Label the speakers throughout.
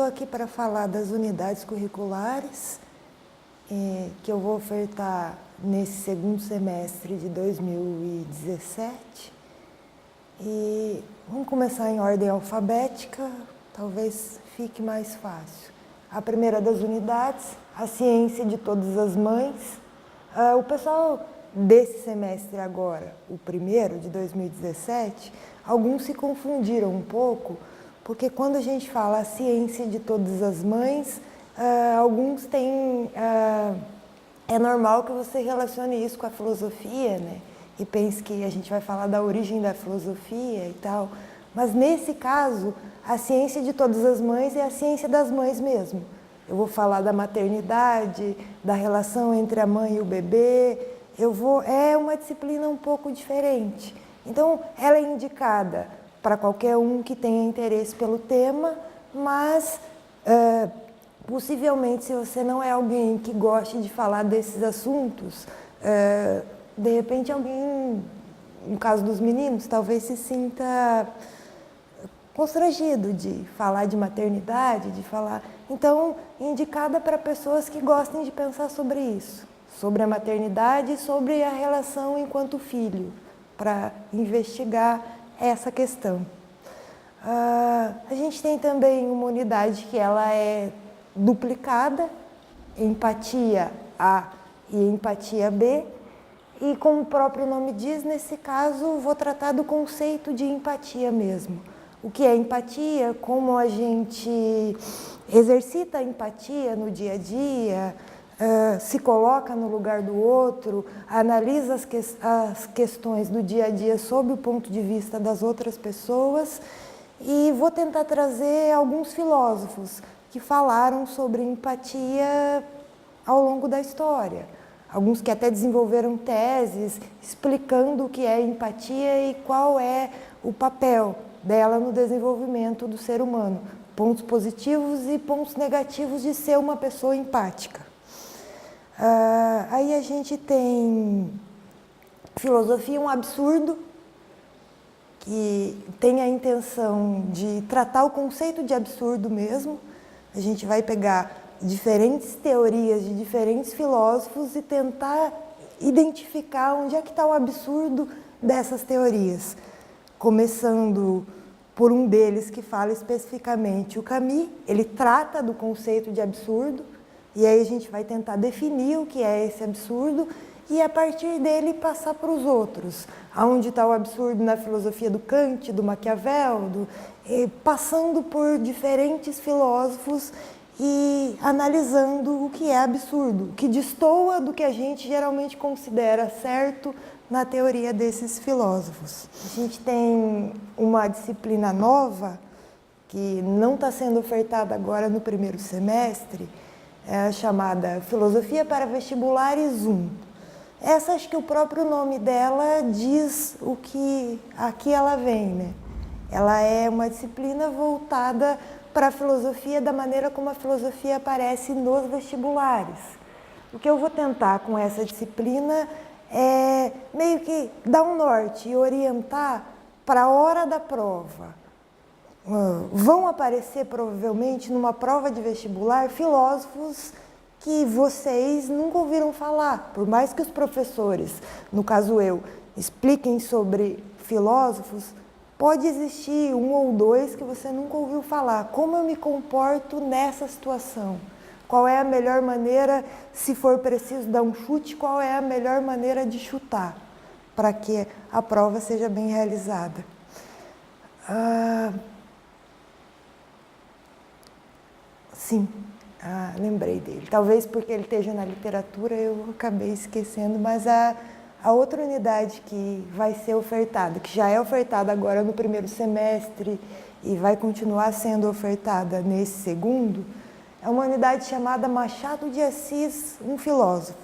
Speaker 1: aqui para falar das unidades curriculares que eu vou ofertar nesse segundo semestre de 2017. E vamos começar em ordem alfabética, talvez fique mais fácil. A primeira das unidades, a ciência de todas as mães. O pessoal desse semestre agora, o primeiro de 2017, alguns se confundiram um pouco, porque quando a gente fala a ciência de todas as mães, alguns têm... é normal que você relacione isso com a filosofia, né? E pense que a gente vai falar da origem da filosofia e tal. Mas nesse caso, a ciência de todas as mães é a ciência das mães mesmo. Eu vou falar da maternidade, da relação entre a mãe e o bebê. É uma disciplina um pouco diferente. Então, ela é indicada para qualquer um que tenha interesse pelo tema, mas possivelmente, se você não é alguém que goste de falar desses assuntos, de repente alguém, no caso dos meninos, talvez se sinta constrangido de falar de maternidade, de falar... Então, indicada para pessoas que gostem de pensar sobre isso, sobre a maternidade e sobre a relação enquanto filho, para investigar essa questão. A gente tem também uma unidade que ela é duplicada, empatia A e empatia B, e como o próprio nome diz, nesse caso vou tratar do conceito de empatia mesmo. O que é empatia, como a gente exercita a empatia no dia a dia, se coloca no lugar do outro, analisa as questões do dia a dia sob o ponto de vista das outras pessoas, e vou tentar trazer alguns filósofos que falaram sobre empatia ao longo da história. Alguns que até desenvolveram teses explicando o que é empatia e qual é o papel dela no desenvolvimento do ser humano. Pontos positivos e pontos negativos de ser uma pessoa empática. Aí a gente tem filosofia, um absurdo, que tem a intenção de tratar o conceito de absurdo mesmo. A gente vai pegar diferentes teorias de diferentes filósofos e tentar identificar onde é que está o absurdo dessas teorias. Começando por um deles que fala especificamente o Camus, ele trata do conceito de absurdo, e aí a gente vai tentar definir o que é esse absurdo e a partir dele passar para os outros. Aonde está o absurdo na filosofia do Kant, do Maquiavel, passando por diferentes filósofos e analisando o que é absurdo, o que destoa do que a gente geralmente considera certo na teoria desses filósofos. A gente tem uma disciplina nova, que não está sendo ofertada agora no primeiro semestre, chamada Filosofia para Vestibulares 1. Essa, acho que o próprio nome dela diz o que aqui ela vem, né? Ela é uma disciplina voltada para a filosofia da maneira como a filosofia aparece nos vestibulares. O que eu vou tentar com essa disciplina é meio que dar um norte e orientar para a hora da prova. Vão aparecer provavelmente numa prova de vestibular filósofos que vocês nunca ouviram falar, por mais que os professores, no caso eu, expliquem sobre filósofos, pode existir um ou dois que você nunca ouviu falar. Como eu me comporto nessa situação? Qual é a melhor maneira, se for preciso dar um chute, qual é a melhor maneira de chutar para que a prova seja bem realizada? Sim, lembrei dele. Talvez porque ele esteja na literatura eu acabei esquecendo, mas a outra unidade que vai ser ofertada, que já é ofertada agora no primeiro semestre e vai continuar sendo ofertada nesse segundo, é uma unidade chamada Machado de Assis, um filósofo.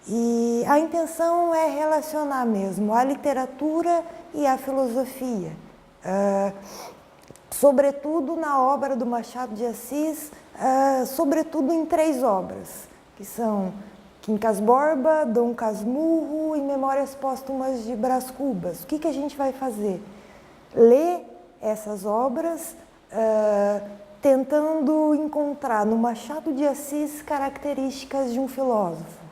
Speaker 1: E a intenção é relacionar mesmo a literatura e a filosofia. Sobretudo na obra do Machado de Assis, sobretudo em 3 obras, que são Quincas Borba, Dom Casmurro e Memórias Póstumas de Brás Cubas. O que a gente vai fazer? Ler essas obras, tentando encontrar no Machado de Assis características de um filósofo.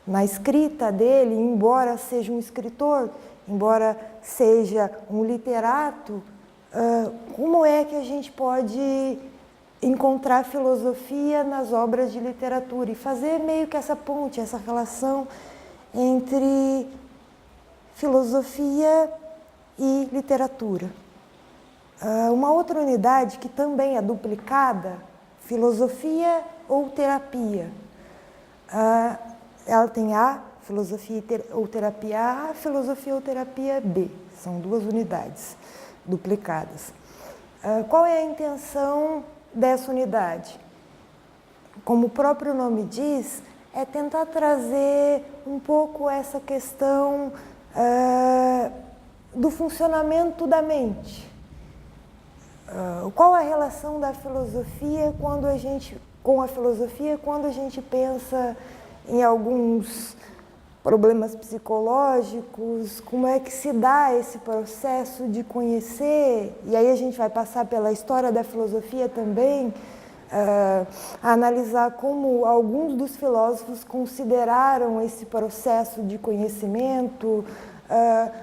Speaker 1: Na escrita dele, embora seja um escritor, embora seja um literato, como é que a gente pode encontrar filosofia nas obras de literatura e fazer meio que essa ponte, essa relação entre filosofia e literatura. Uma outra unidade que também é duplicada, filosofia ou terapia. Ela tem A, filosofia ou terapia A, filosofia ou terapia B. São duas unidades duplicadas. Qual é a intenção dessa unidade? Como o próprio nome diz, é tentar trazer um pouco essa questão do funcionamento da mente. Qual a relação da filosofia com a filosofia quando a gente pensa em alguns problemas psicológicos, como é que se dá esse processo de conhecer, e aí a gente vai passar pela história da filosofia também, analisar como alguns dos filósofos consideraram esse processo de conhecimento,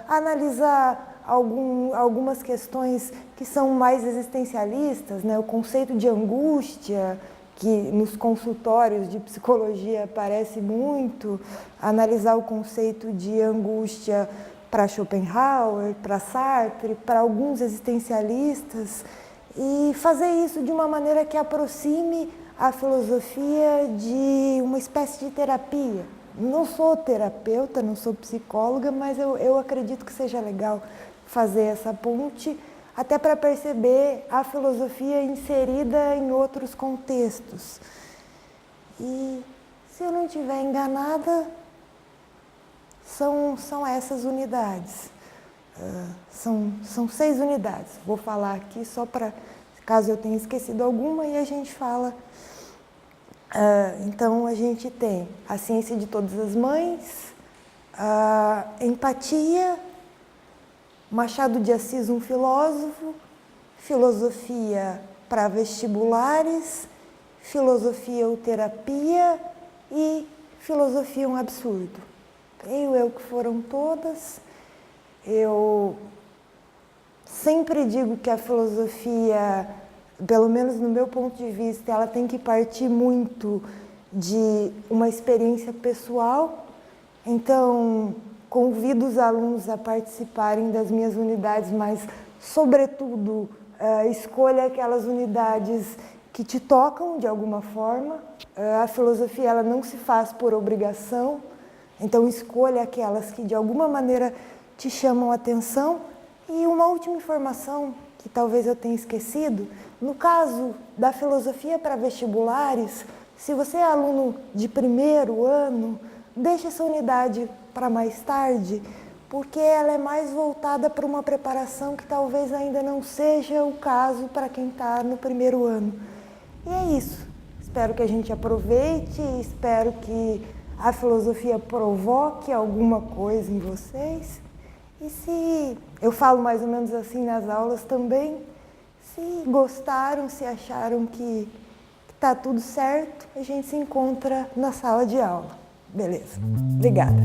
Speaker 1: analisar algumas questões que são mais existencialistas, né? O conceito de angústia, que nos consultórios de psicologia aparece muito, analisar o conceito de angústia para Schopenhauer, para Sartre, para alguns existencialistas, e fazer isso de uma maneira que aproxime a filosofia de uma espécie de terapia. Não sou terapeuta, não sou psicóloga, mas eu acredito que seja legal fazer essa ponte, até para perceber a filosofia inserida em outros contextos. E, se eu não estiver enganada, são essas unidades. São 6 unidades. Vou falar aqui só para, caso eu tenha esquecido alguma, e a gente fala. Então, a gente tem a ciência de todas as mães, a empatia, Machado de Assis, um filósofo, filosofia para vestibulares, filosofia ou terapia e filosofia um absurdo. Creio eu que foram todas. Eu sempre digo que a filosofia, pelo menos no meu ponto de vista, ela tem que partir muito de uma experiência pessoal. Então, convido os alunos a participarem das minhas unidades, mas, sobretudo, escolha aquelas unidades que te tocam de alguma forma. A filosofia ela não se faz por obrigação, então escolha aquelas que de alguma maneira te chamam a atenção. E uma última informação que talvez eu tenha esquecido, no caso da filosofia para vestibulares, se você é aluno de primeiro ano, deixe essa unidade para mais tarde, porque ela é mais voltada para uma preparação que talvez ainda não seja o caso para quem está no primeiro ano. E é isso. Espero que a gente aproveite, espero que a filosofia provoque alguma coisa em vocês. E se eu falo mais ou menos assim nas aulas também, se gostaram, se acharam que está tudo certo, a gente se encontra na sala de aula. Beleza. Obrigada.